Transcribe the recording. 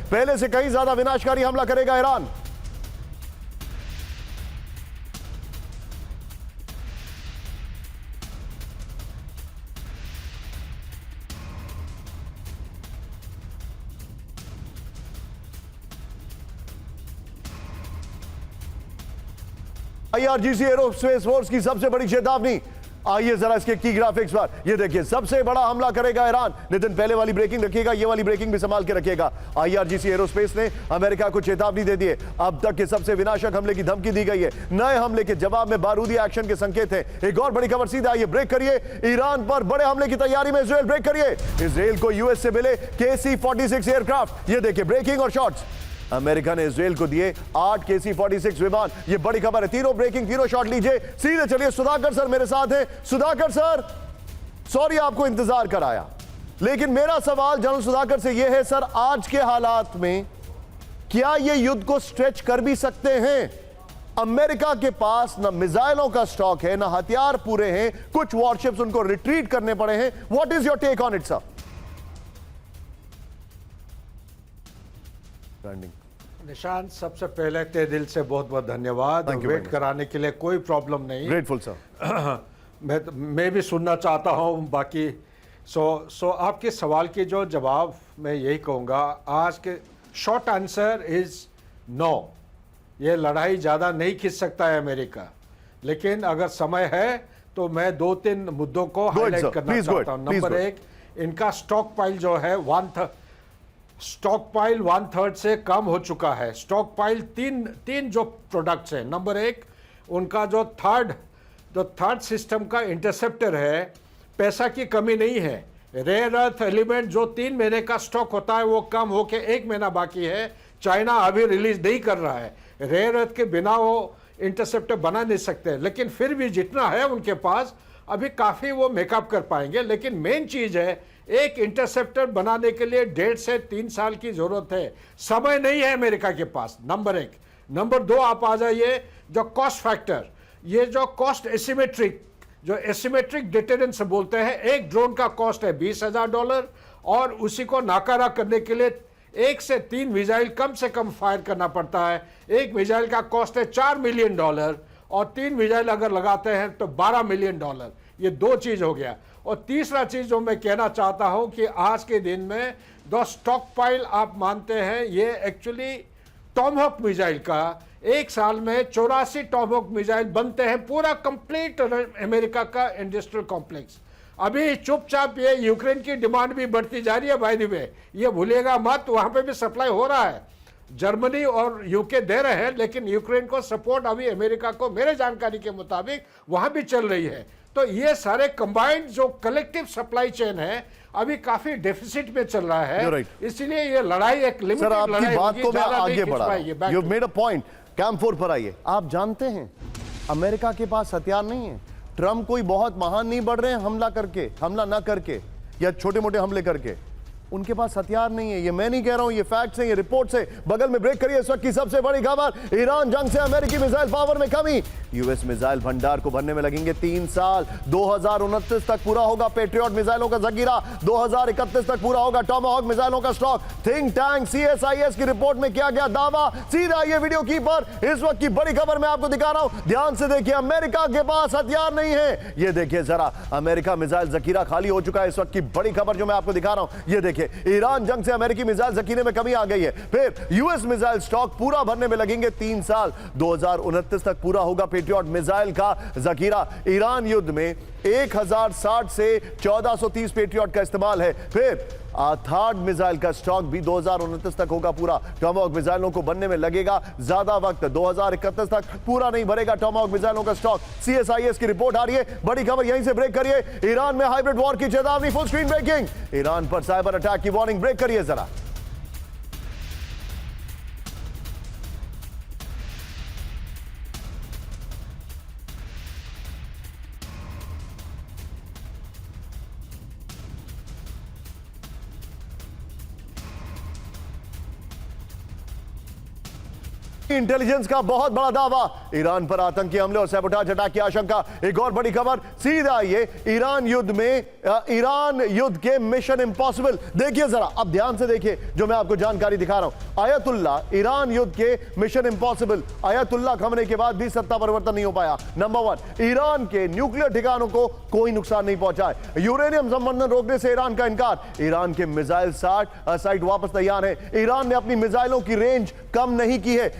पहले से कहीं ज्यादा विनाशकारी हमला करेगा ईरान। आईआरजीसी एरोस्पेस फोर्स की सबसे बड़ी चेतावनी। आइए जरा इसके की ग्राफिक्स पर, ये देखिए सबसे बड़ा हमला करेगा ईरान। नितिन पहले वाली ब्रेकिंग रखिएगा, ये वाली ब्रेकिंग भी संभाल के रखिएगा। आईआरजीसी एरोस्पेस ने अमेरिका को चेतावनी दे दी है। अब तक के सबसे विनाशक हमले की धमकी दी गई है। नए हमले के जवाब में बारूदी एक्शन के संकेत है। एक और बड़ी खबर सीधा आइए ब्रेक करिए। ईरान पर बड़े हमले की तैयारी में इजराइल, ब्रेक करिए। इजराइल को यूएस से मिले KC-46 एयरक्राफ्ट। ये देखिए ब्रेकिंग और शॉट्स। अमेरिका ने इजराइल को दिए 8 KC-46 विमान। ये बड़ी खबर है। तीनों ब्रेकिंग, तीनों शॉट लीजिए। सीधे चलिए, सुधाकर सर मेरे साथ हैं। सुधाकर सर, सॉरी आपको इंतजार कराया, लेकिन मेरा सवाल जनरल सुधाकर से यह है सर, आज के हालात में क्या ये युद्ध को स्ट्रेच कर भी सकते हैं? अमेरिका के पास ना मिसाइलों का स्टॉक है, ना हथियार पूरे हैं, कुछ वॉरशिप्स उनको रिट्रीट करने पड़े हैं। What is your take on it sir? Nishant, सबसे पहले तहे दिल से बहुत बहुत धन्यवाद। वेट कराने के लिए कोई प्रॉब्लम नहीं। Grateful sir. मैं भी सुनना चाहता हूं बाकी। सो आपके सवाल के जो जवाब मैं यही कहूँगा, आज के शॉर्ट आंसर इज नो। ये लड़ाई ज़्यादा नहीं खींच सकता है अमेरिका, लेकिन अगर समय है तो मैं 2-3 मुद्दों को हाईलाइट करना चाहता हूँ। नंबर 1, इनका स्टॉक पाइल जो है 1/3 से कम हो चुका है। स्टॉक पाइल तीन जो प्रोडक्ट्स हैं। नंबर 1, उनका जो थर्ड सिस्टम का इंटरसेप्टर है, पैसा की कमी नहीं है। रेयर अर्थ एलिमेंट जो 3 महीने का स्टॉक होता है वो कम होके 1 महीना बाकी है। चाइना अभी रिलीज नहीं कर रहा है। रेयर अर्थ के बिना वो इंटरसेप्टर बना नहीं सकते, लेकिन फिर भी जितना है उनके पास अभी काफ़ी वो मेकअप कर पाएंगे। लेकिन मेन चीज़ है, एक इंटरसेप्टर बनाने के लिए 1.5 से 3 साल की जरूरत है। समय नहीं है अमेरिका के पास, नंबर 1। नंबर 2, आप आ जाइए जो कॉस्ट फैक्टर, ये जो कॉस्ट एसिमेट्रिक डिटरेंस बोलते हैं। एक ड्रोन का कॉस्ट है $20,000 और उसी को नाकारा करने के लिए 1 से 3 मिसाइल कम से कम फायर करना पड़ता है। एक मिसाइल का कॉस्ट है $4 मिलियन और 3 मिसाइल अगर लगाते हैं तो $12 मिलियन। ये 2 चीज़ हो गया। और तीसरा चीज़ जो मैं कहना चाहता हूं कि आज के दिन में जो स्टॉक पाइल आप मानते हैं, ये एक्चुअली टॉमहॉक मिसाइल का 1 साल में 84 टॉमहॉक मिसाइल बनते हैं। पूरा कंप्लीट अमेरिका का इंडस्ट्रियल कॉम्प्लेक्स। अभी चुपचाप ये यूक्रेन की डिमांड भी बढ़ती जा रही है। बाय द वे, ये भूलिएगा मत, वहां पे भी सप्लाई हो रहा है। जर्मनी और यूके दे रहे हैं, लेकिन यूक्रेन को सपोर्ट अभी अमेरिका को मेरे जानकारी के मुताबिक वहां भी चल रही है। तो ये सारे कंबाइंड जो कलेक्टिव सप्लाई चेन है अभी काफी डेफिसिट में चल रहा है। इसलिए ये लड़ाई एक लिमिटेड लड़ाई होगी, बात को मैं आगे बढ़ा। You made a point. Camp 4 पर आइए। आप जानते हैं अमेरिका के पास हथियार नहीं है। ट्रंप कोई बहुत महान नहीं बढ़ रहे हैं हमला ना करके या छोटे मोटे हमले करके। उनके पास हथियार नहीं है। ये मैं नहीं कह रहा हूं, ये फैक्ट्स हैं, ये रिपोर्ट्स हैं। बगल में ब्रेक करिए। इस वक्त की सबसे बड़ी खबर, ईरान जंग से अमेरिकी मिसाइल पावर में कमी। यूएस मिसाइल भंडार को भरने में लगेंगे 3 साल। 2029 तक पूरा होगा पेट्रियट मिसाइलों का जखीरा। 2031 तक पूरा होगा टॉमाहॉक मिसाइलों का स्टॉक। थिंक टैंक CSIS की रिपोर्ट में किया गया दावा। सीधा ये वीडियो की पर इस वक्त की बड़ी खबर मैं आपको दिखा रहा हूं। ध्यान से देखिए, अमेरिका के पास हथियार नहीं है। ये देखिए जरा, अमेरिका मिसाइल जखीरा खाली हो चुका है। इस वक्त की बड़ी खबर जो मैं आपको दिखा रहा हूं, ये देखिए, ईरान जंग से अमेरिकी मिसाइल जखीरे में कमी आ गई है। फिर यूएस मिसाइल स्टॉक पूरा भरने में लगेंगे 3 साल। 2029 तक पूरा होगा पेट्रियट मिसाइल का जखीरा। ईरान युद्ध में 1060 से 1430 पेट्रियट का इस्तेमाल है। फिर थर्ड मिसाइल का स्टॉक भी 2029 तक होगा पूरा। टॉमाहॉक मिसाइलों को बनने में लगेगा ज्यादा वक्त। 2031 तक पूरा नहीं भरेगा टॉमाहॉक मिसाइलों का स्टॉक। CSIS की रिपोर्ट आ रही है। बड़ी खबर यहीं से ब्रेक करिए। ईरान में हाइब्रिड वॉर की चेतावनी, फुल स्क्रीन ब्रेकिंग। ईरान पर साइबर अटैक की वार्निंग, ब्रेक करिए जरा। इंटेलिजेंस का बहुत बड़ा दावा, ईरान पर आतंकी हमले और सैबोटाज अटैक की आशंका। एक और बड़ी खबर सीधा ये ईरान युद्ध के मिशन इंपॉसिबल। देखिए जरा, अब ध्यान से देखिए जो मैं आपको जानकारी दिखा रहा हूं। आयतुल्ला, ईरान युद्ध के मिशन इंपॉसिबल। आयतुल्ला खमने के बाद भी सत्ता परिवर्तन नहीं हो पाया। नंबर 1, ईरान के न्यूक्लियर ठिकानों को कोई नुकसान नहीं पहुंचा है। यूरेनियम संवर्धन रोकने से ईरान का इनकार। ईरान के मिसाइल साइट वापस तैयार है। ईरान ने अपनी मिसाइलों की रेंज कम नहीं की है।